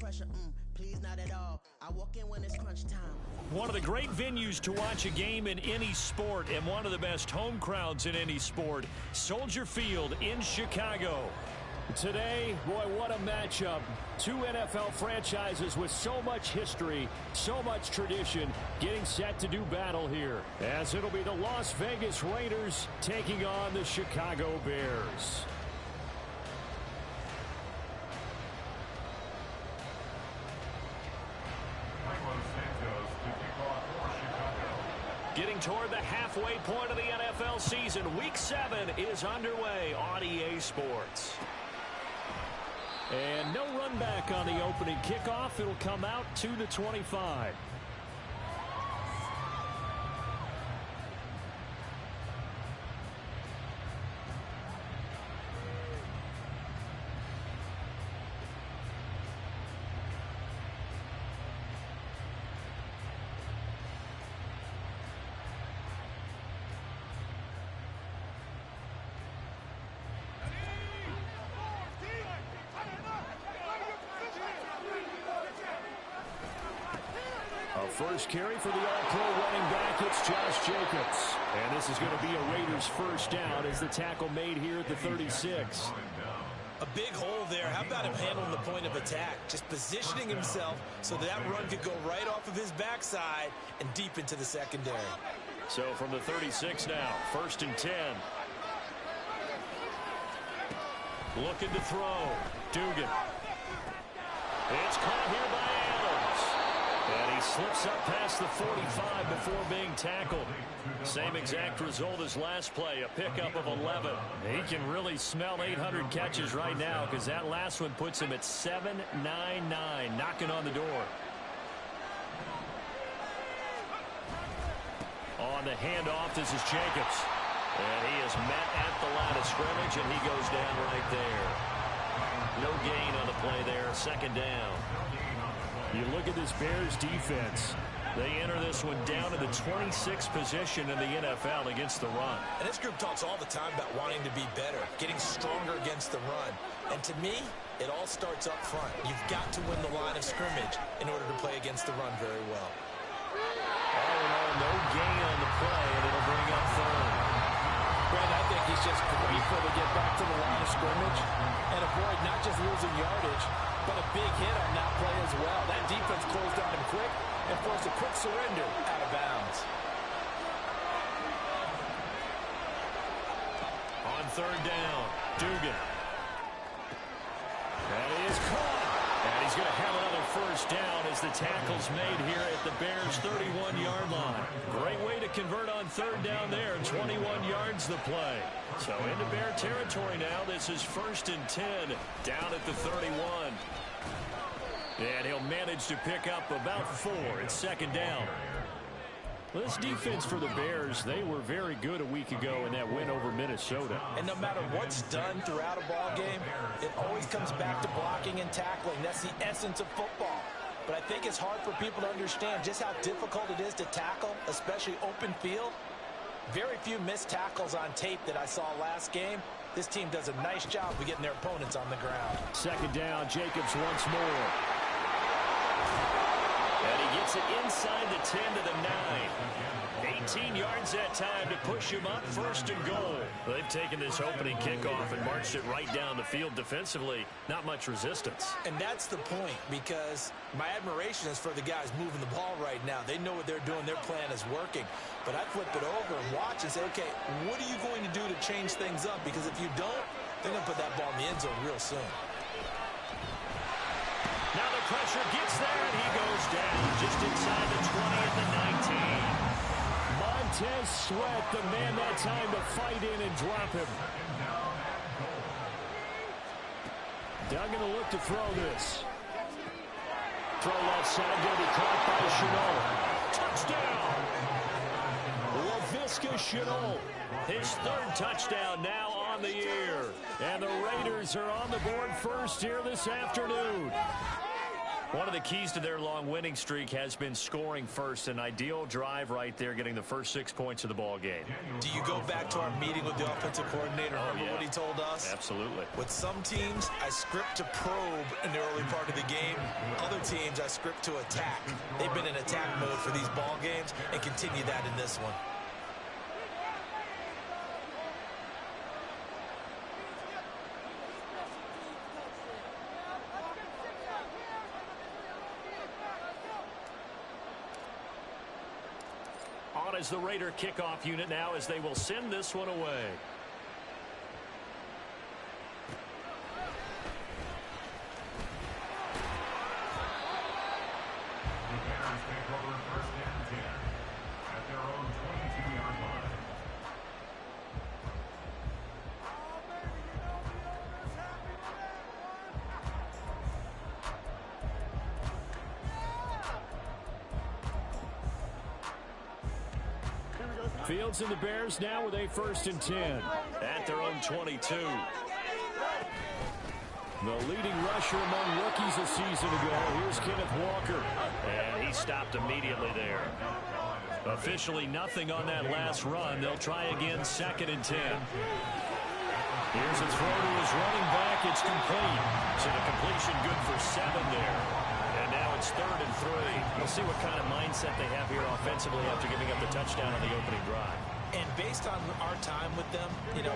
pressure, please not at all. I walk in when it's crunch time. One of the great venues to watch a game in any sport and one of the best home crowds in any sport, Soldier Field in Chicago. Today, boy, what a matchup. Two NFL franchises with so much history, so much tradition, getting set to do battle here, as it'll be the Las Vegas Raiders taking on the Chicago Bears. Getting toward the halfway point of the NFL season, Week 7 is underway on EA Sports. And no run back on the opening kickoff. It'll come out to the 25. First carry for the all-pro running back, it's Josh Jacobs. And this is going to be a Raiders first down as the tackle made here at the 36. A big hole there. How about him handling the point of attack? Just positioning himself so that run could go right off of his backside and deep into the secondary. So from the 36 now, 1st and 10. Looking to throw. Dugan. It's caught here by Adams. And he slips up past the 45 before being tackled. Same exact result as last play, a pickup of 11. He can really smell 800 catches right now because that last one puts him at 799, knocking on the door. On the handoff, this is Jacobs. And he is met at the line of scrimmage, and he goes down right there. No gain on the play there, 2nd down. You look at this Bears defense. They enter this one down to the 26th position in the NFL against the run. And this group talks all the time about wanting to be better, getting stronger against the run. And to me, it all starts up front. You've got to win the line of scrimmage in order to play against the run very well. All in all, no gain on the play, and it'll bring up 3rd. Brad, I think he's just grateful to get back to the line of scrimmage and avoid not just losing yardage, but a big hit on that play as well. That defense closed on him quick and forced a quick surrender out of bounds. On 3rd down, Dugan. That is caught. And he's going to have another first down as the tackle's made here at the Bears' 31-yard line. Great way to convert on 3rd down there. 21 yards the play. So into Bear territory now. This is 1st and 10 down at the 31. And he'll manage to pick up about 4. It's 2nd down. Well, this defense for the Bears, they were very good a week ago in that win over Minnesota. And no matter what's done throughout a ball game, it always comes back to blocking and tackling. That's the essence of football. But I think it's hard for people to understand just how difficult it is to tackle, especially open field. Very few missed tackles on tape that I saw last game. This team does a nice job of getting their opponents on the ground. 2nd down, Jacobs once more. And he gets it inside the 10 to the 9. 18 yards that time to push him up, 1st and goal. They've taken this opening kickoff and marched it right down the field defensively. Not much resistance. And that's the point, because my admiration is for the guys moving the ball right now. They know what they're doing. Their plan is working. But I flip it over and watch and say, okay, what are you going to do to change things up? Because if you don't, they're going to put that ball in the end zone real soon. Now the pressure gets there, and he goes down just inside the 20 at the 19. Montez Sweat, the man that time to fight in and drop him. Duggan will look to throw this. Throw left side, going to be caught by Chenault. Touchdown! LaVisca Chenault, his 3rd touchdown now on the year. And the Raiders are on the board first here this afternoon. One of the keys to their long winning streak has been scoring first. An ideal drive right there, getting the first 6 points of the ball game. Do you go back to our meeting with the offensive coordinator? Remember what he told us? Absolutely. With some teams, I script to probe in the early part of the game. Other teams, I script to attack. They've been in attack mode for these ball games and continue that in this one. On as the Raider kickoff unit now as they will send this one away. Fields and the Bears now with a 1st and 10 at their own 22. The leading rusher among rookies a season ago. Here's Kenneth Walker. And he stopped immediately there. Officially nothing on that last run. They'll try again, 2nd and 10. Here's a throw to his running back. It's complete. So the completion good for 7 there. And now it's 3rd and 3. We'll see what kind of mindset they have here offensively after giving up the touchdown on the opening drive. And based on our time with them,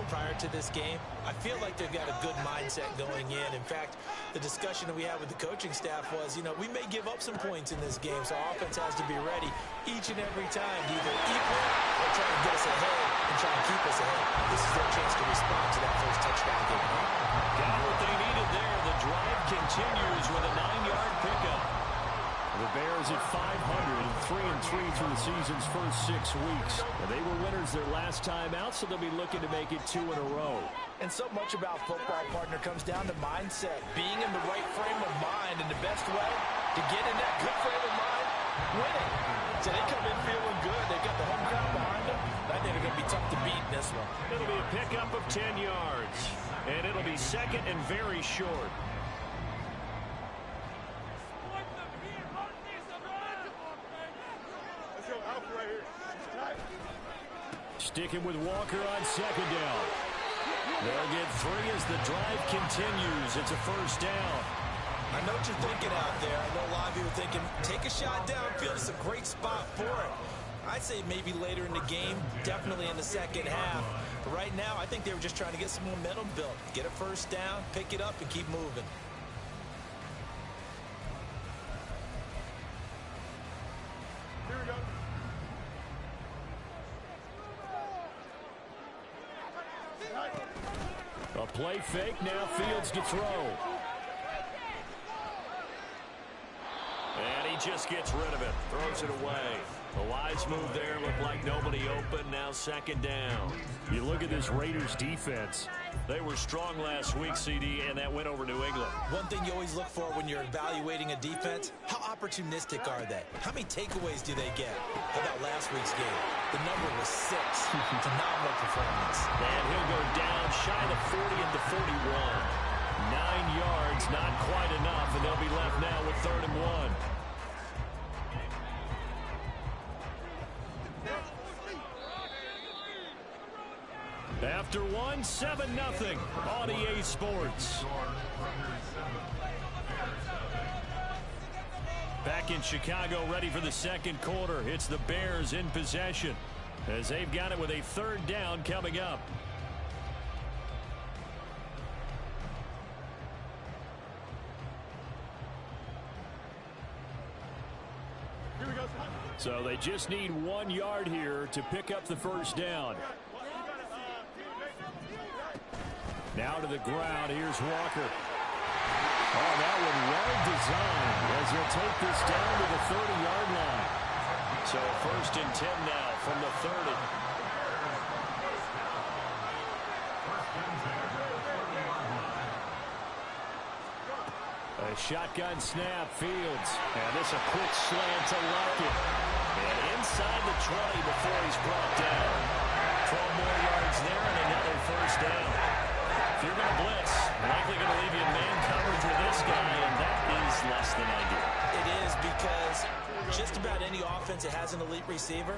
prior to this game, I feel like they've got a good mindset going in. In fact, the discussion that we had with the coaching staff was, we may give up some points in this game, so our offense has to be ready each and every time to either equal or try to get us ahead and try and keep us ahead. This is their chance to respond to that first touchdown game. Got what they needed there. The drive continues with a 9-yard pickup. The Bears at 500 and 3-3 through the season's first 6 weeks. And they were winners their last time out, so they'll be looking to make it 2 in a row. And so much about football, partner, comes down to mindset. Being in the right frame of mind, and the best way to get in that good frame of mind, winning. So they come in feeling good. They've got the home crowd behind them. I think they're going to be tough to beat in this one. It'll be a pickup of 10 yards. And it'll be 2nd and very short. Sticking with Walker on 2nd down. They'll get 3 as the drive continues. It's a 1st down. I know what you're thinking out there. I know a lot of you are thinking, take a shot downfield. It's a great spot for it. I'd say maybe later in the game, definitely in the second half. But right now, I think they were just trying to get some momentum built. Get a 1st down, pick it up, and keep moving. Here we go. A play fake, now Fields to throw. And he just gets rid of it, throws it away. A wise move there, looked like nobody open, now 2nd down. You look at this Raiders defense. They were strong last week, CD, and that went over New England. One thing you always look for when you're evaluating a defense, how opportunistic are they? How many takeaways do they get? How about last week's game? The number was 6. Phenomenal performance. And he'll go down shy of the 40 at the 41. 9 yards, not quite enough, and they'll be left now with 3rd and 1. After 1, 7-0 on EA Sports. Back in Chicago, ready for the 2nd quarter. It's the Bears in possession as they've got it with a 3rd down coming up. So they just need 1 yard here to pick up the 1st down. Now to the ground. Here's Walker. Oh, that one well designed as he'll take this down to the 30-yard line. So 1st and 10 now from the 30. A shotgun snap, Fields. And this a quick slant to Lockett. And inside the 20 before he's brought down. 12 more yards there and another 1st down. If you're going to blitz, likely going to leave you in man coverage with this guy, and that is less than ideal. It is, because just about any offense that has an elite receiver,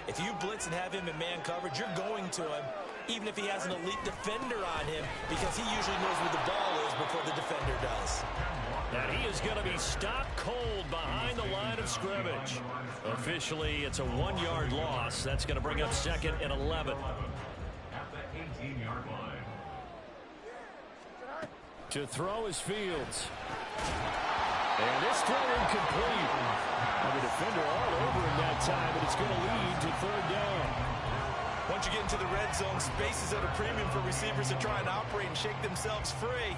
if you blitz and have him in man coverage, you're going to him, even if he has an elite defender on him, because he usually knows where the ball is before the defender does. And he is going to be stopped cold behind the line of scrimmage. Officially, it's a 1-yard loss. That's going to bring up 2nd and 11. At the 18-yard line. To throw is Fields. And this throw incomplete. And the defender all over him that time, but it's going to lead to 3rd down. Once you get into the red zone, space is at a premium for receivers to try and operate and shake themselves free.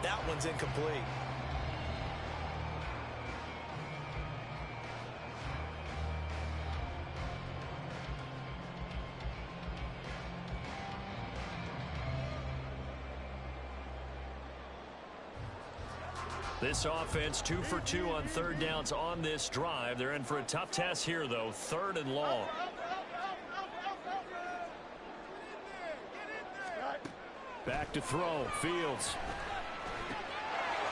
That one's incomplete. This offense 2 for 2 on 3rd downs on this drive. They're in for a tough task here, though. 3rd and long. Back to throw. Fields.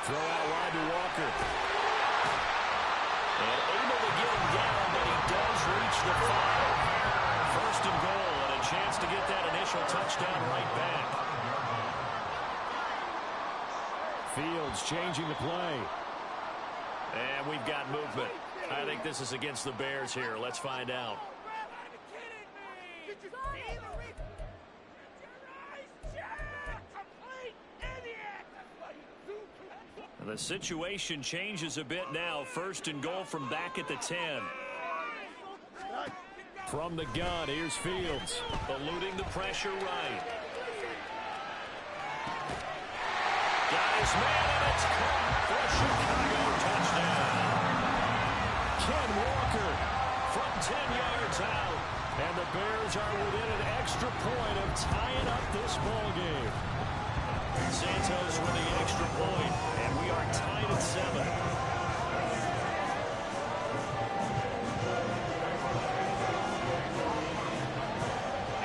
Throw out wide to Walker. And able to get him down, but he does reach the 5. 1st and goal, and a chance to get that initial touchdown right back. Fields changing the play. And we've got movement. I think this is against the Bears here. Let's find out. And the situation changes a bit now. 1st and goal from back at the 10. From the gun, here's Fields. Eluding the pressure right. Got his man, and it's caught for a Chicago touchdown. Ken Walker from 10 yards out. And the Bears are within an extra point of tying up this ball game. Santos with the extra point, and we are tied at 7.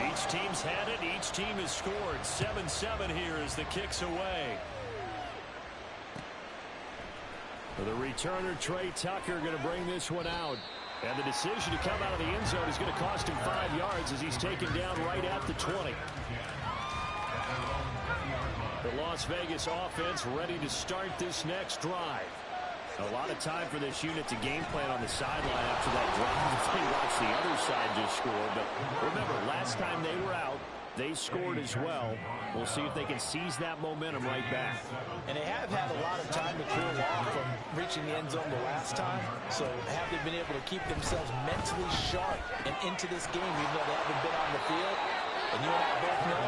Each team's had it. Each team has scored. 7-7 here as the kick's away. The returner, Trey Tucker, going to bring this one out. And the decision to come out of the end zone is going to cost him 5 yards as he's taken down right at the 20. The Las Vegas offense ready to start this next drive. A lot of time for this unit to game plan on the sideline after that drive. They watch the other side just score. But remember, last time they were out, they scored as well. We'll see if they can seize that momentum right back. And they have had a lot of time to cool off from reaching the end zone the last time. So have they been able to keep themselves mentally sharp and into this game, even though they haven't been on the field? And you and I both know,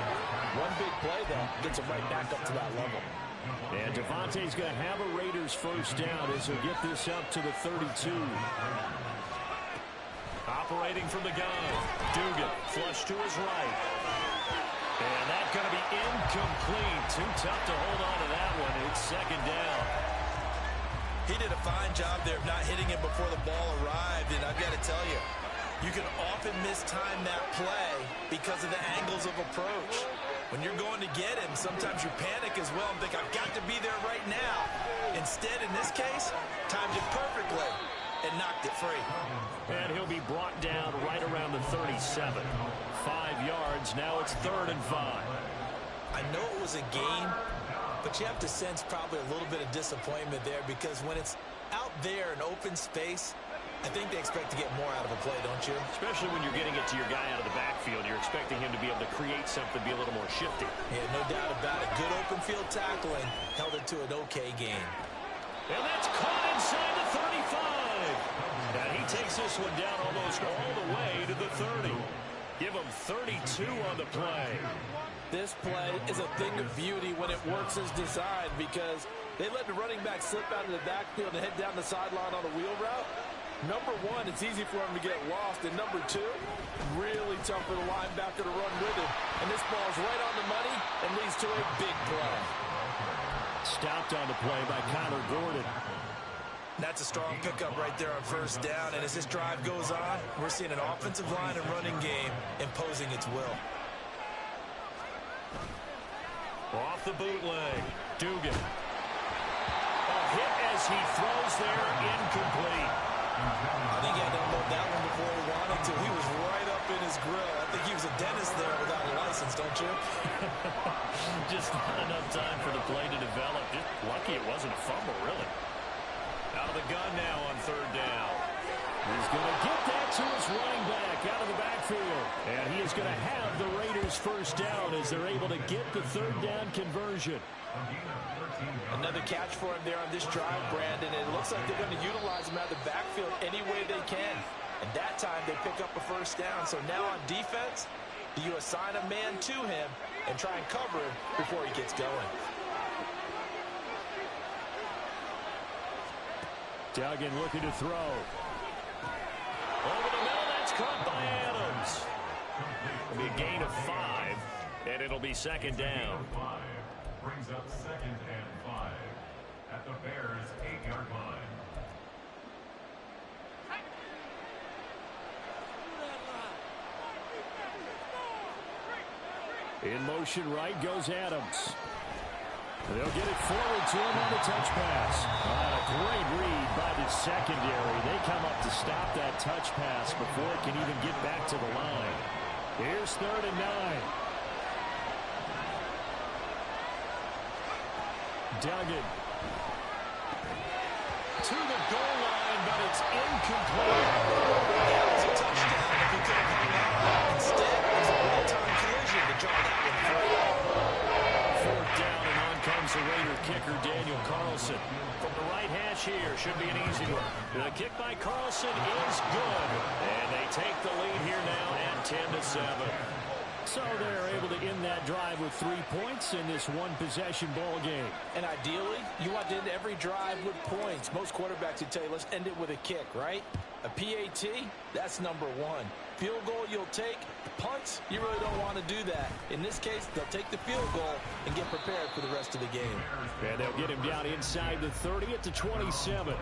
one big play, though, gets them right back up to that level. And Devontae's going to have a Raiders 1st down as he'll get this up to the 32. Operating from the gun. Dugan flush to his right. And that's going to be incomplete. Too tough to hold on to that one. It's 2nd down. He did a fine job there of not hitting him before the ball arrived. And I've got to tell you, you can often mistime that play because of the angles of approach. When you're going to get him, sometimes you panic as well and think, I've got to be there right now. Instead, in this case, timed it perfectly and knocked it free. And he'll be brought down right around the 37. 5 yards. Now it's 3rd and 5. I know it was a game, but you have to sense probably a little bit of disappointment there, because when it's out there in open space, I think they expect to get more out of a play, don't you? Especially when you're getting it to your guy out of the backfield. You're expecting him to be able to create something, be a little more shifty. Yeah, no doubt about it. Good open field tackling held it to an okay game. And that's caught inside the 35. And he takes this one down almost all the way to the 30. Give him 32 on the play. This play is a thing of beauty when it works as designed, because they let the running back slip out of the backfield and head down the sideline on a wheel route. Number one, it's easy for him to get lost. And number two, really tough for the linebacker to run with him. And this ball's right on the money and leads to a big play. Stopped on the play by Kyler Gordon. That's a strong pickup right there on 1st down. And as this drive goes on, we're seeing an offensive line and running game imposing its will. Off the bootleg. Dugan. A hit as he throws there, incomplete. I think he had to unload that one before he wanted to. He was right up in his grill. I think he was a dentist there without a license, don't you? Just not enough time for the play to develop. Just lucky it wasn't a fumble, really. Out of the gun now on third down. He's going to get that to his running back out of the backfield. And he is going to have the Raiders first down as they're able to get the third down conversion. Another catch for him there on this drive, Brandon. And it looks like they're going to utilize him out of the backfield any way they can. And that time they pick up a first down. So now on defense, do you assign a man to him and try and cover him before he gets going? Duggan looking to throw. Over the middle, that's caught by Adams. It'll be a gain of 5, and it'll be second down. Brings up 2nd and 5 at the Bears' 8-yard line. In motion right goes Adams. They'll get it forward to him on the touch pass. A great read by the secondary. They come up to stop that touch pass before it can even get back to the line. Here's 3rd and 9. Duggan to the goal line, but it's incomplete. That was a touchdown if he could have hung on. Instead, it was a well-timed collision to draw that one free. 4th down, and on comes the Raider kicker, Daniel Carlson. From the right hash here, should be an easy one. The kick by Carlson is good, and they take the lead here now at 10-7. So they're able to end that drive with 3 points in this one-possession ball game. And ideally, you want to end every drive with points. Most quarterbacks would tell you, let's end it with a kick, right? A PAT, that's number 1. Field goal you'll take. Punts, you really don't want to do that. In this case, they'll take the field goal and get prepared for the rest of the game. And they'll get him down inside the 30 at the 27.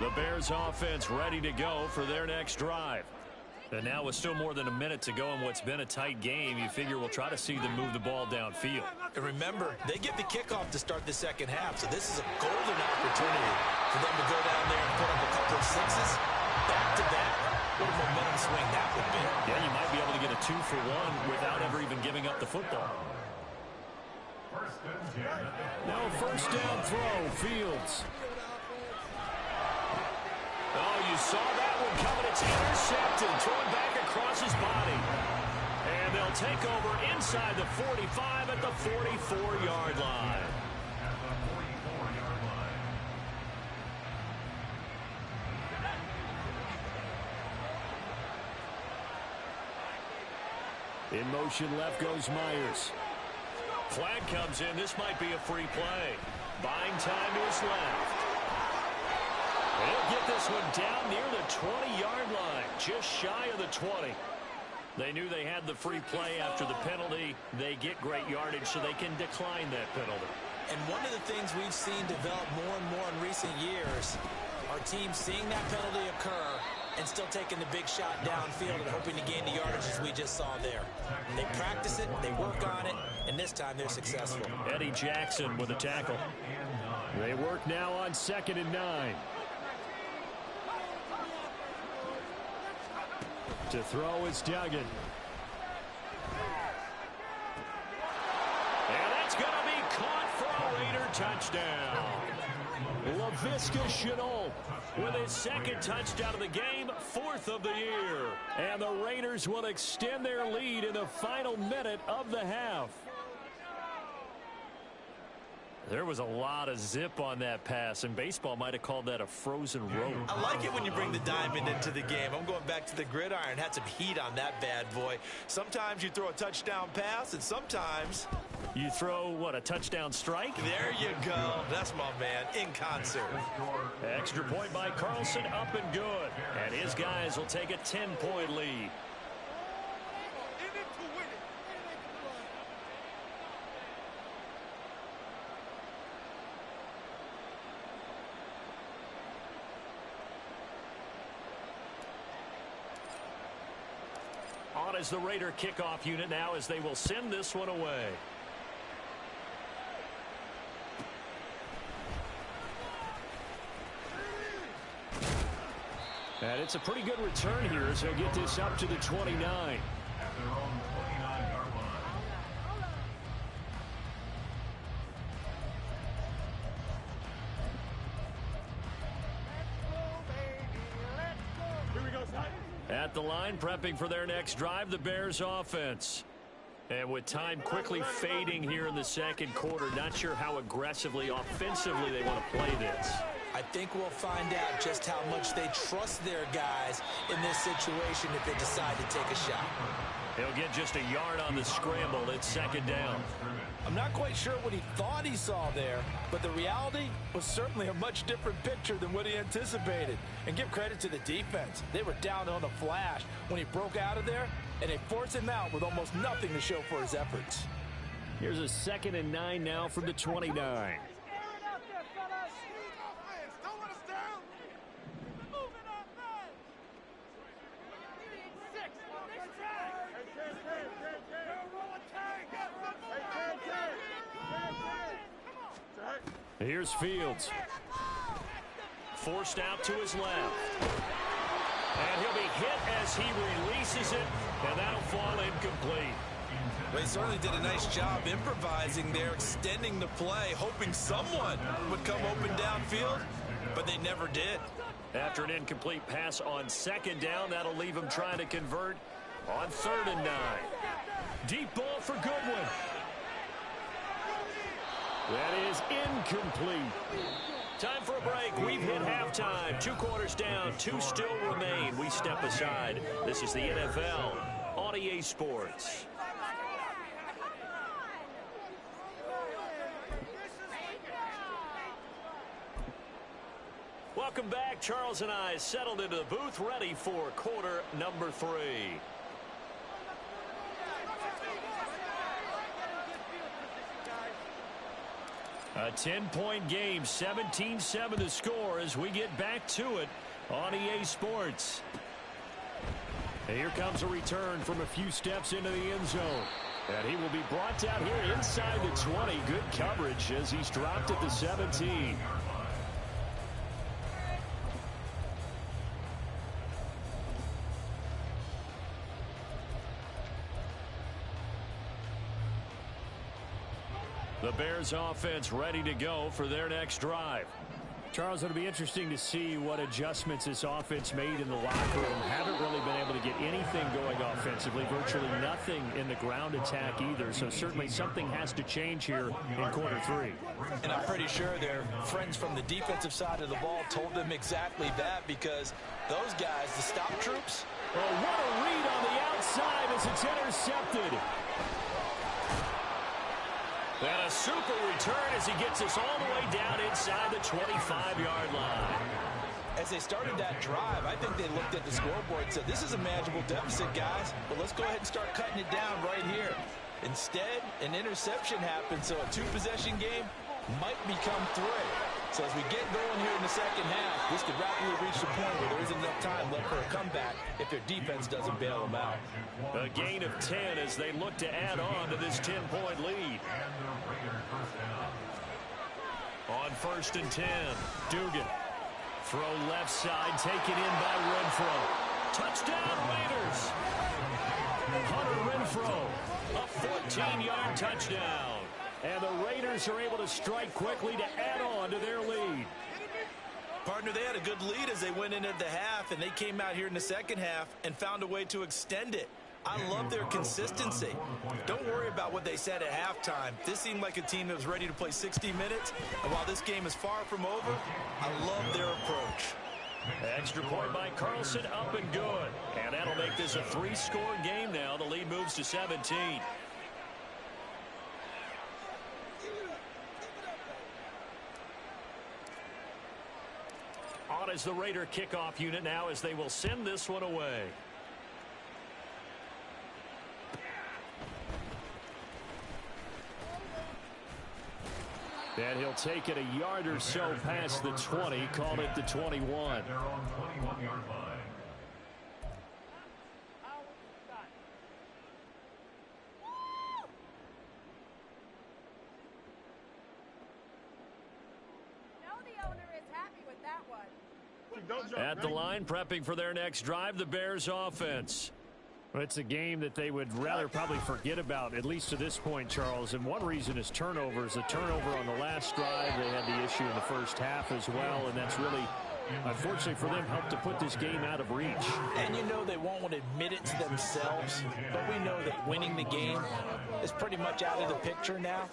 The Bears offense ready to go for their next drive. And now with still more than a minute to go in what's been a tight game, you figure we'll try to see them move the ball downfield. And remember, they get the kickoff to start the second half, so this is a golden opportunity for them to go down there and put up a couple of sixes back-to-back. What a momentum swing that would be. Yeah, you might be able to get a 2-for-1 without ever even giving up the football. No first down throw, Fields. Oh, you saw that one coming. It's intercepted. Thrown back across his body. And they'll take over inside the 45 at the 44-yard line. In motion left goes Myers. Flag comes in. This might be a free play. Buying time to his left. They'll get this one down near the 20-yard line, just shy of the 20. They knew they had the free play after the penalty. They get great yardage, so they can decline that penalty. And one of the things we've seen develop more and more in recent years are teams seeing that penalty occur and still taking the big shot downfield and hoping to gain the yardage as we just saw there. They practice it, they work on it, and this time they're successful. Eddie Jackson with a tackle. They work now on 2nd and 9. To throw is Duggan. And that's going to be caught for a Raider touchdown. Laviska Shenault with his 2nd touchdown of the game, 4th of the year. And the Raiders will extend their lead in the final minute of the half. There was a lot of zip on that pass, and baseball might have called that a frozen rope. I like it when you bring the diamond into the game. I'm going back to the gridiron. Had some heat on that bad boy. Sometimes you throw a touchdown pass, and sometimes you throw, what, a touchdown strike? There you go. That's my man, in concert. Extra point by Carlson, up and good. And his guys will take a 10-point lead. is the Raider kickoff unit now as they will send this one away. And it's a pretty good return here as they'll get this up to the 29. At their own 29-yard line. Here we go, son. At the line, prepping for their next drive, the Bears offense. And with time quickly fading here in the second quarter, not sure how aggressively, offensively they want to play this. I think we'll find out just how much they trust their guys in this situation if they decide to take a shot. He'll get just a yard on the scramble. It's second down. I'm not quite sure what he thought he saw there, but the reality was certainly a much different picture than what he anticipated. And give credit to the defense. They were down on a flash when he broke out of there, and they forced him out with almost nothing to show for his efforts. Here's a 2nd and 9 now from the 29. Here's Fields. Forced out to his left. And he'll be hit as he releases it, and that'll fall incomplete. Well, he certainly did a nice job improvising there, extending the play, hoping someone would come open downfield, but they never did. After an incomplete pass on 2nd down, that'll leave him trying to convert on 3rd and 9. Deep ball for Goodwin. That is incomplete. Time for a break. We've hit halftime. 2 quarters down, 2 still remain. We step aside. This is the NFL on EA Sports. Welcome back. Charles and I settled into the booth, ready for quarter number 3. A 10-point game, 17-7 to score as we get back to it on EA Sports. And here comes a return from a few steps into the end zone. And he will be brought down here inside the 20. Good coverage as he's dropped at the 17. The Bears offense ready to go for their next drive. Charles, it'll be interesting to see what adjustments this offense made in the locker room. Haven't really been able to get anything going offensively, virtually nothing in the ground attack either. So certainly something has to change here in quarter 3. And I'm pretty sure their friends from the defensive side of the ball told them exactly that, because those guys, the stop troops. Well, what a read on the outside as it's intercepted. And a super return as he gets us all the way down inside the 25-yard line. As they started that drive, I think they looked at the scoreboard and said, this is a manageable deficit, guys, but let's go ahead and start cutting it down right here. Instead, an interception happened, so a 2-possession game might become 3. So as we get going here in the second half, this could rapidly reach the point where there isn't enough time left for a comeback if their defense doesn't bail them out. A gain of 10 as they look to add on to this 10-point lead. On 1st and 10, Dugan. Throw left side, taken in by Renfro. Touchdown, Raiders! Hunter Renfro, a 14-yard touchdown. And the Raiders are able to strike quickly to add on to their lead. Partner, they had a good lead as they went into the half, and they came out here in the second half and found a way to extend it. I love their consistency. Don't worry about what they said at halftime. This seemed like a team that was ready to play 60 minutes. And while this game is far from over, I love their approach. Extra point by Carlson, up and good. And that'll make this a 3-score game now. The lead moves to 17. On is the Raider kickoff unit now as they will send this one away. And he'll take it a yard or so past the 20, call it the 21. They're on 21-yard line. At the line, prepping for their next drive, the Bears offense. It's a game that they would rather probably forget about, at least to this point, Charles. And one reason is turnovers. The turnover on the last drive, they had the issue in the first half as well, and that's really, unfortunately for them, helped to put this game out of reach. And you know they won't want to admit it to themselves, but we know that winning the game is pretty much out of the picture now.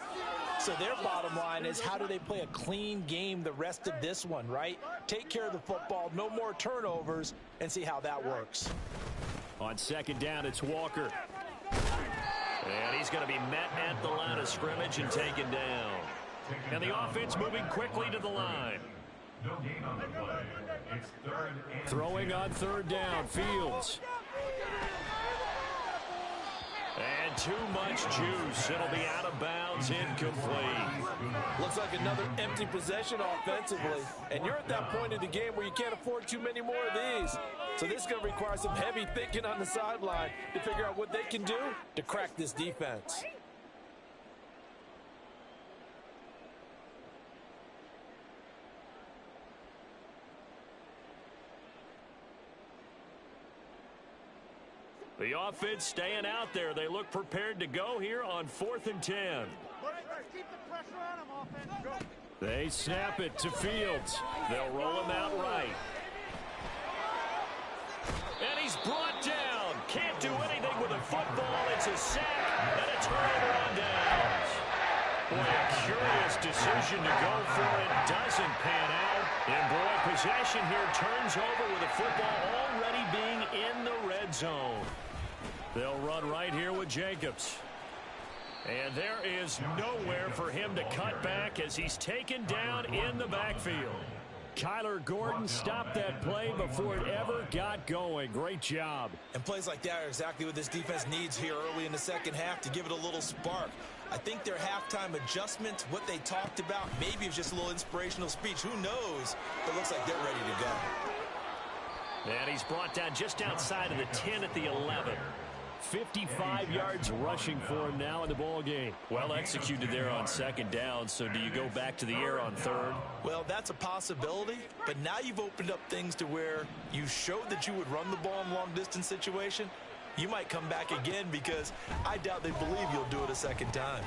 So their bottom line is, how do they play a clean game the rest of this one, right? Take care of the football, no more turnovers, and see how that works. On second down, it's Walker. And he's going to be met at the line of scrimmage and taken down. And the offense moving quickly to the line. No gain on the play. It's third and Throwing on third down, Fields. And too much juice. It'll be out of bounds, incomplete. Looks like another empty possession offensively. And you're at that point in the game where you can't afford too many more of these. So this is going to require some heavy thinking on the sideline to figure out what they can do to crack this defense. The offense staying out there. They look prepared to go here on 4th and 10. Keep the pressure on him, offense. They snap it to Fields. They'll roll him out right. And he's brought down. Can't do anything with a football. It's a sack and a turnover on downs. Boy, a curious decision to go for it. Doesn't pan out. And boy, possession here turns over with the football already being in the red zone. They'll run right here with Jacobs. And there is nowhere for him to cut back as he's taken down in the backfield. Kyler Gordon stopped that play before it ever got going. Great job. And plays like that are exactly what this defense needs here early in the second half to give it a little spark. I think their halftime adjustments, what they talked about, maybe it's just a little inspirational speech. Who knows? But it looks like they're ready to go. And he's brought down just outside of the 10 at the 11. 55 yards rushing for him now in the ball game. Well executed there on second down, so do you go back to the air on third? Well, that's a possibility, but now you've opened up things to where you showed that you would run the ball in a long-distance situation. You might come back again because I doubt they believe you'll do it a second time.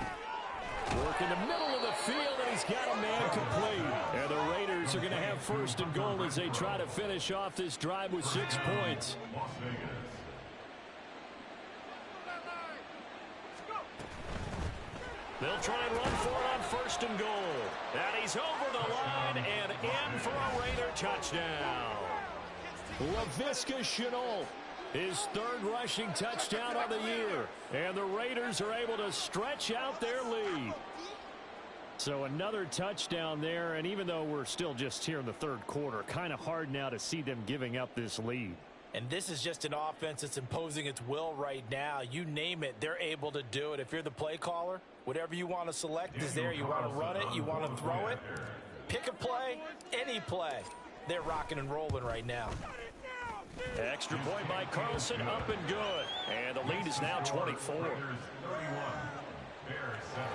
Work in the middle of the field, and he's got a man complete. And the Raiders are going to have 1st and goal as they try to finish off this drive with 6 points. Las Vegas. They'll try and run for it on 1st and goal. And he's over the line and in for a Raider touchdown. Laviska Shenault, his 3rd rushing touchdown of the year. And the Raiders are able to stretch out their lead. So another touchdown there, and even though we're still just here in the 3rd quarter, kind of hard now to see them giving up this lead. And this is just an offense that's imposing its will right now. You name it, they're able to do it. If you're the play caller, whatever you want to select is there. You want to run it, you want to throw it. Pick a play, any play. They're rocking and rolling right now. Extra point by Carlson, up and good. And the lead is now 24. Raiders 31. Bears 7.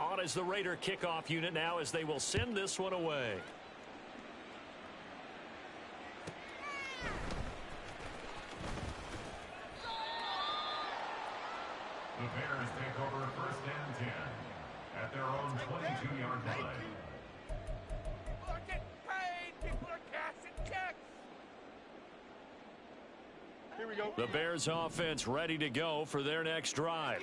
On is the Raider kickoff unit now as they will send this one away. The Bears take over 1st and 10 at their own 22-yard line. People are getting paid. People are cashing checks. Here we go. The Bears offense ready to go for their next drive.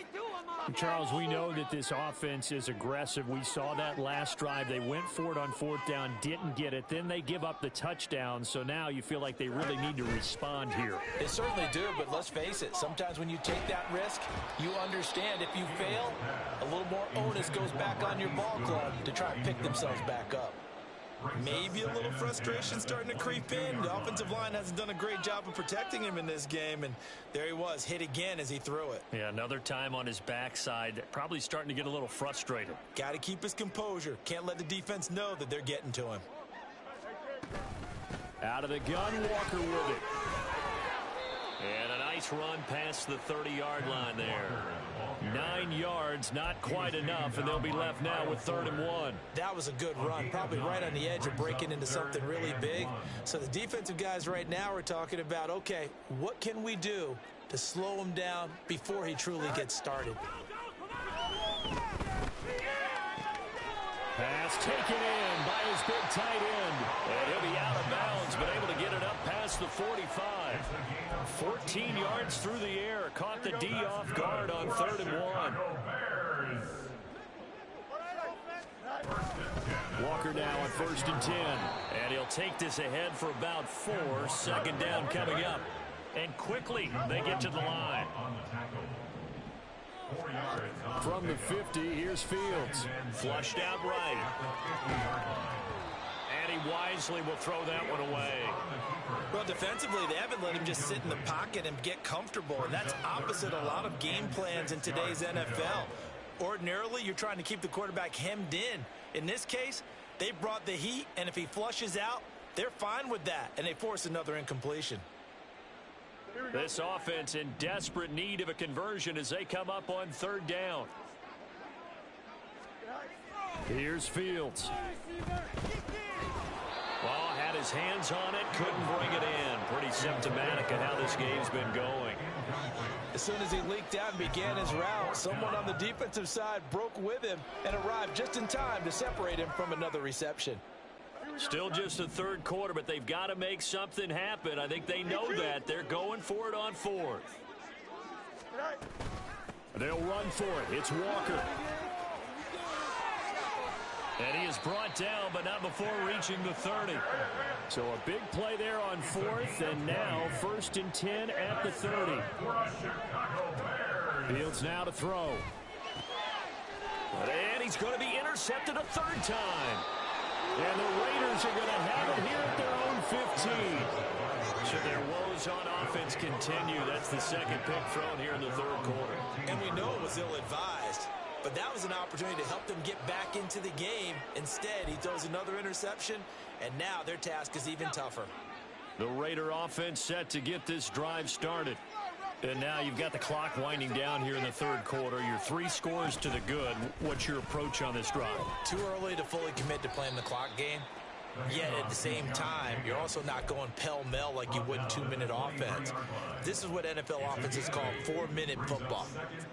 Charles, we know that this offense is aggressive. We saw that last drive. They went for it on 4th down, didn't get it. Then they give up the touchdown. So now you feel like they really need to respond here. They certainly do, but let's face it. Sometimes when you take that risk, you understand if you fail, a little more onus goes back on your ball club to try and pick themselves back up. Maybe a little frustration starting to creep in. The offensive line hasn't done a great job of protecting him in this game, and there he was, hit again as he threw it. Yeah, another time on his backside, probably starting to get a little frustrated. Got to keep his composure. Can't let the defense know that they're getting to him. Out of the gun, Walker with it. And a Nice run past the 30-yard line there. 9 yards, not quite enough, and they'll be left now with 3rd and 1. That was a good run, probably right on the edge of breaking into something really big. So the defensive guys right now are talking about, okay, what can we do to slow him down before he truly gets started? Pass taken in by his big tight end. And he'll be out of bounds, but able to get it up past the 45. 14 yards through the air. Caught the D off guard on 3rd and 1. Walker now on 1st and 10. And he'll take this ahead for about 4. 2nd down coming up. And quickly they get to the line. From the 50, here's Fields. Flushed out right. And he wisely will throw that one away. Well, defensively, they haven't let him just sit in the pocket and get comfortable, and that's opposite a lot of game plans in today's NFL. Ordinarily, you're trying to keep the quarterback hemmed in. In this case, they brought the heat, and if he flushes out, they're fine with that, and they force another incompletion. This offense in desperate need of a conversion as they come up on 3rd down. Here's Fields. Well, had his hands on it, couldn't bring it in. Pretty symptomatic of how this game's been going. As soon as he leaked out and began his route, someone on the defensive side broke with him and arrived just in time to separate him from another reception. Still just the 3rd quarter, but they've got to make something happen. I think they know that. They're going for it on 4th. They'll run for it. It's Walker. And he is brought down, but not before reaching the 30. So a big play there on 4th, and now 1st and 10 at the 30. Fields now to throw. And he's going to be intercepted a 3rd time. And the Raiders are going to have it here at their own 15. Should their woes on offense continue, that's the 2nd pick thrown here in the 3rd quarter. And we know it was ill-advised, but that was an opportunity to help them get back into the game. Instead, he throws another interception, and now their task is even tougher. The Raider offense set to get this drive started. And now you've got the clock winding down here in the 3rd quarter. Your 3 scores to the good. What's your approach on this drive? Too early to fully commit to playing the clock game. Yet at the same time, you're also not going pell-mell like you would in 2-minute offense. This is what NFL offenses call 4-minute football.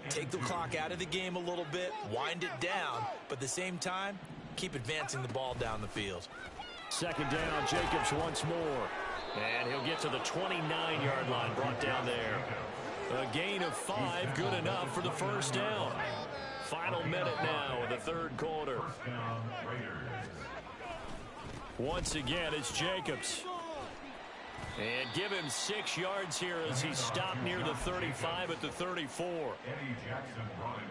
Take the clock out of the game a little bit, wind it down, but at the same time, keep advancing the ball down the field. 2nd down, Jacobs once more. And he'll get to the 29-yard line, brought down there. A gain of 5, good enough for the 1st down. Final minute now in the 3rd quarter. Once again, it's Jacobs. And give him 6 yards here as he stopped near the 35 at the 34.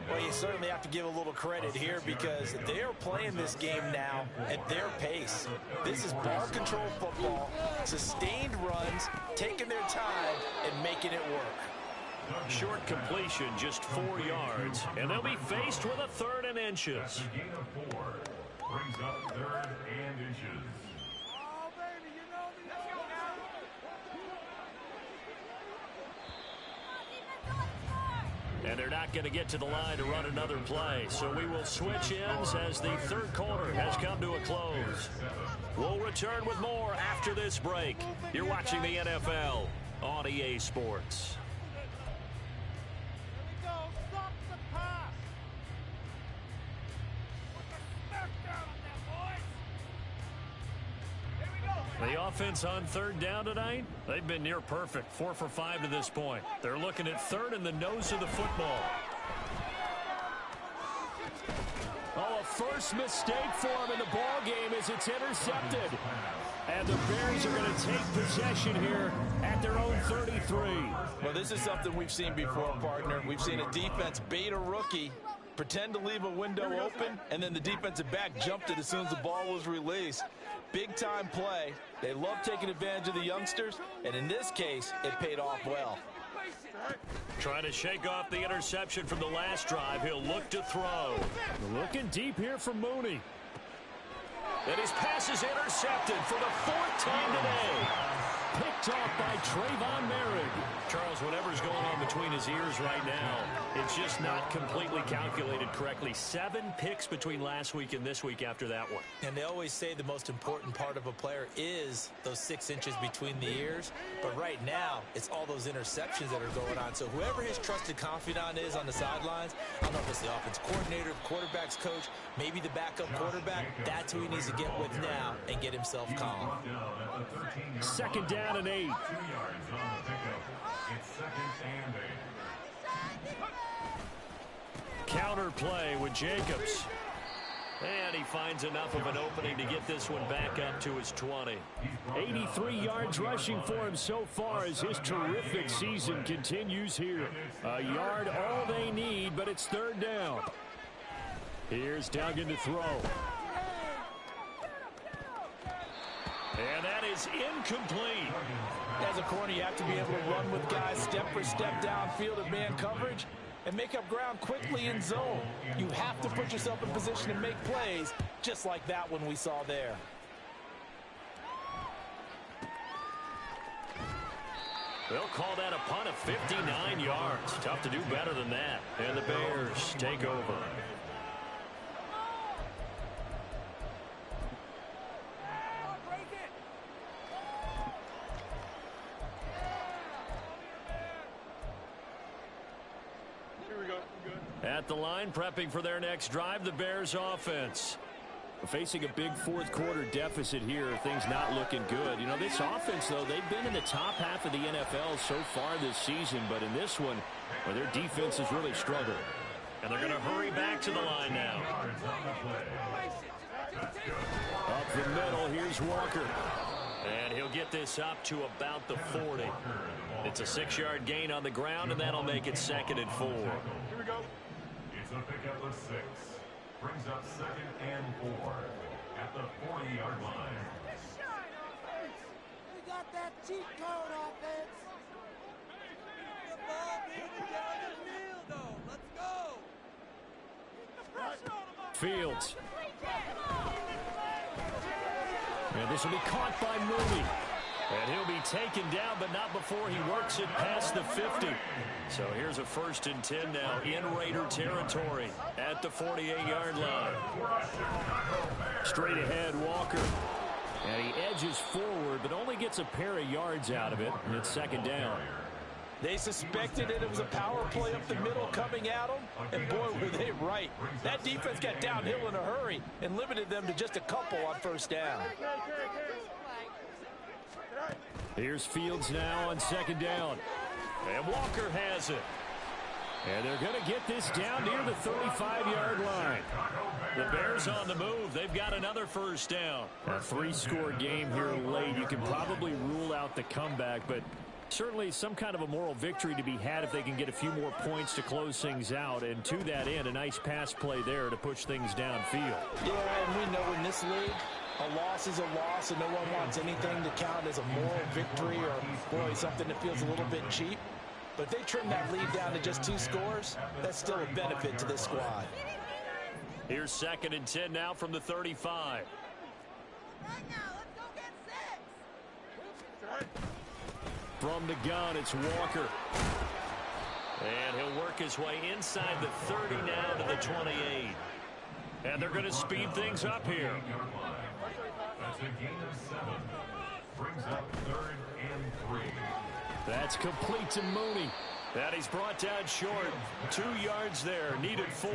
Well, you certainly have to give a little credit here because they are playing this game now at their pace. This is ball control football, sustained runs, taking their time and making it work. Short completion, just 4 yards, and they'll be faced with a 3rd and inches. The gain of 4 brings up 3rd and inches. Oh, baby, you know me. And they're not going to get to the line to run another play, so we will switch ends as the 3rd quarter has come to a close. We'll return with more after this break. You're watching the NFL on EA Sports. The offense on 3rd down tonight, they've been near perfect. 4 for 5 to this point. They're looking at 3rd in the nose of the football. Oh, a first mistake for him in the ball game as it's intercepted. And the Bears are going to take possession here at their own 33. Well, this is something we've seen before, partner. We've seen a defense bait a rookie, pretend to leave a window open, and then the defensive back jumped it as soon as the ball was released. Big-time play. They love taking advantage of the youngsters, and in this case, it paid off well. Trying to shake off the interception from the last drive. He'll look to throw. Looking deep here for Mooney. And his pass is intercepted for the 4th time today. picked off by Trayvon Merrick. Charles, whatever's going on between his ears right now, it's just not completely calculated correctly. 7 picks between last week and this week after that one. And they always say the most important part of a player is those 6 inches between the ears. But right now, it's all those interceptions that are going on. So whoever his trusted confidant is on the sidelines, I don't know if it's the offense coordinator, the quarterback's coach, maybe the backup quarterback, that's who he needs to get with now and get himself calm. Second down and 8. 2 yards on the pickup. It's second and 8. Counter play with Jacobs. And he finds enough of an opening to get this one back up to his 20. 83 yards rushing for him so far as his terrific season continues here. A yard all they need, but it's third down. Here's Duggan to throw. And that is incomplete. As a corner, you have to be able to run with guys step for step downfield of man coverage and make up ground quickly in zone. You have to put yourself in position to make plays, just like that one we saw there. They'll call that a punt of 59 yards. Tough to do better than that. And the Bears take over. At the line, prepping for their next drive, the Bears offense. Facing a big fourth quarter deficit here, things not looking good. You know, this offense, though, they've been in the top half of the NFL so far this season, but in this one, well, their defense has really struggled. And they're going to hurry back to the line now. Up the middle, here's Walker. And he'll get this up to about the 40. It's a 6-yard gain on the ground, and that'll make it second and 4. Here we go. It's a pickup of 6. Brings up second and 4 at the 40-yard line. We got that cheat code offense. The ball being down the field, though. Let's go. Keep the pressure on him. Fields. And this will be caught by Mooney. And he'll be taken down, but not before he works it past the 50. So here's a 1st and 10 now in Raider territory at the 48-yard line. Straight ahead, Walker. And he edges forward, but only gets a pair of yards out of it, and it's second down. They suspected it was a power play up the middle coming at them, and boy, were they right. That defense got downhill in a hurry and limited them to just a couple on first down. Here's Fields now on second down. And Walker has it. And they're going to get this down near the 35-yard line. The Bears on the move. They've got another first down. A 3-score game here late. You can probably rule out the comeback, but certainly some kind of a moral victory to be had if they can get a few more points to close things out. And to that end, a nice pass play there to push things downfield. Yeah, and we know in this league, a loss is a loss, and no one wants anything to count as a moral victory or, boy, something that feels a little bit cheap. But if they trim that lead down to just 2 scores, that's still a benefit to this squad. Here's 2nd and 10 now from the 35. Right now, let's go get 6. From the gun, it's Walker. And he'll work his way inside the 30 now to the 28. And they're going to speed things up here. That's a gain of 7. Brings up 3rd and 3. That's complete to Mooney. And he's brought down short. 2 yards there, needed 4.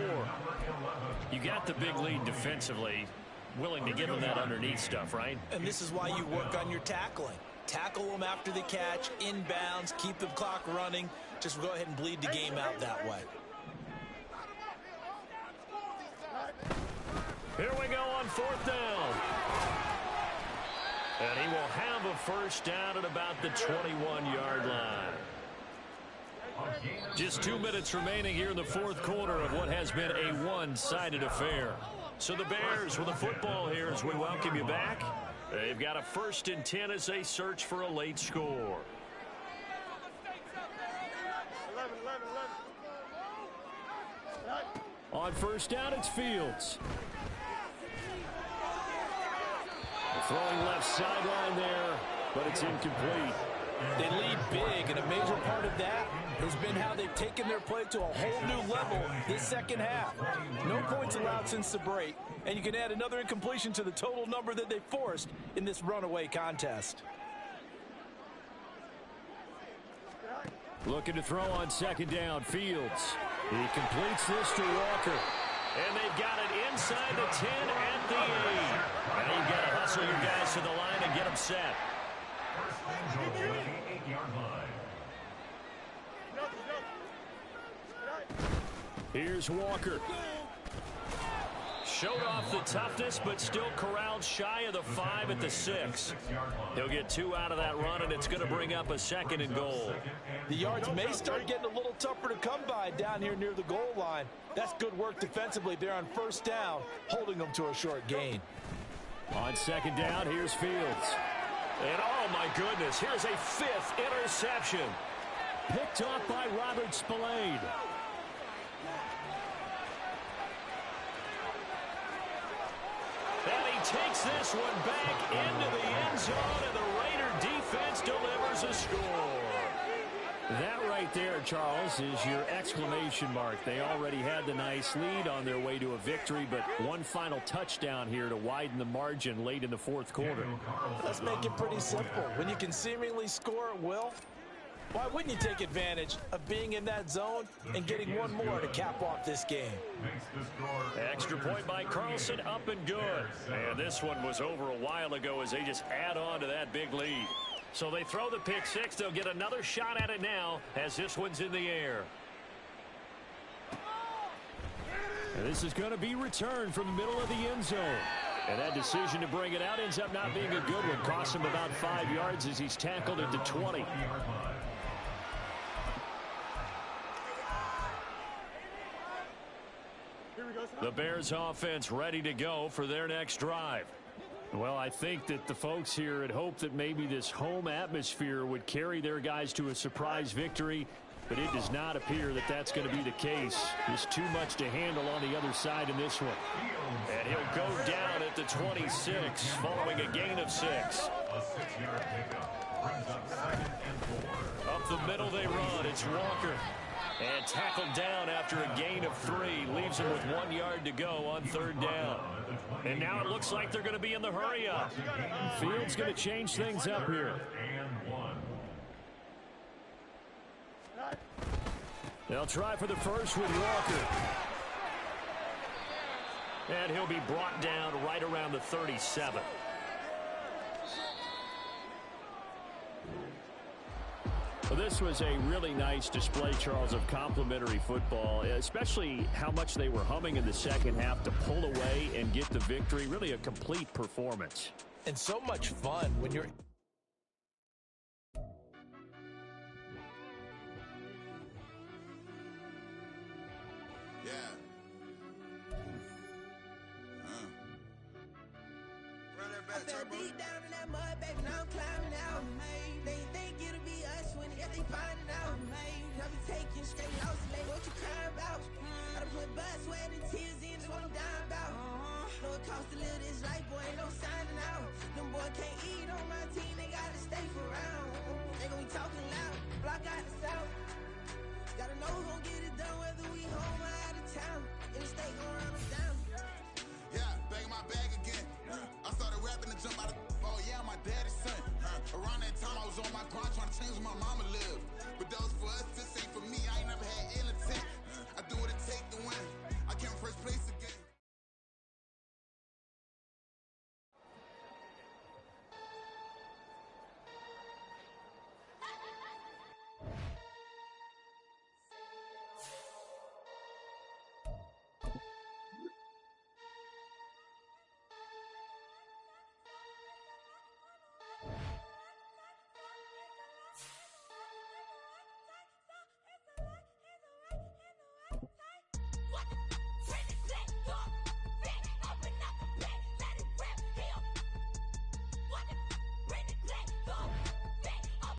You got the big lead defensively. Willing to give them that underneath stuff, right? And this is why you work on your tackling. Tackle them after the catch, inbounds, keep the clock running. Just go ahead and bleed the game out that way. Here we go on 4th down. And he will have a first down at about the 21-yard line. Just 2 minutes remaining here in the 4th quarter of what has been a one-sided affair. So the Bears with the football here as we welcome you back. They've got a 1st and 10 as they search for a late score. On first down, it's Fields. Throwing left sideline there. but it's incomplete. They lead big, and a major part of that has been how they've taken their play to a whole new level this second half. No points allowed since the break, and you can add another incompletion to the total number that they forced in this runaway contest. Looking to throw on second down, Fields. He completes this to Walker. And they've got it inside the 10 at the 8. Now you've got to hustle your guys to the line and get them set. First and goal at the 8-yard line. Here's Walker. Showed off the toughness, but still corralled shy of the 5 at the 6. He'll get 2 out of that run, and it's going to bring up a second and goal. The yards may start getting a little tougher to come by down here near the goal line. That's good work defensively there on first down, holding them to a short gain. On second down, here's Fields. And oh my goodness, here's a 5th interception. Picked off by Robert Spillane. And he takes this one back into the end zone, and the Raider defense delivers a score. That right there, Charles, is your exclamation mark. They already had the nice lead on their way to a victory, but one final touchdown here to widen the margin late in the fourth quarter. Let's make it pretty simple. When you can seemingly score at will, why wouldn't you take advantage of being in that zone and getting one more to cap off this game? Extra point by Carlson, up and good. And this one was over a while ago as they just add on to that big lead. So they throw the pick 6. They'll get another shot at it now as this one's in the air. And this is going to be returned from the middle of the end zone. And that decision to bring it out ends up not being a good one. Costs him about 5 yards as he's tackled at the 20. The Bears offense ready to go for their next drive. Well, I think that the folks here had hoped that maybe this home atmosphere would carry their guys to a surprise victory, but it does not appear that that's going to be the case. There's too much to handle on the other side in this one. And he'll go down at the 26 following a gain of 6. A 6-yard pickup brings up second and 4. Up the middle they run. It's Walker. And tackled down after a gain of 3. Leaves him with 1 yard to go on third down. And now it looks like they're going to be in the hurry up. Fields going to change things up here. And 1. They'll try for the first with Walker. And he'll be brought down right around the 37. Well, this was a really nice display, Charles, of complimentary football, especially how much they were humming in the second half to pull away and get the victory. Really a complete performance. And so much fun when you're... I fell deep down in that mud, baby, now I'm climbing out. They think it'll be us when they find it out.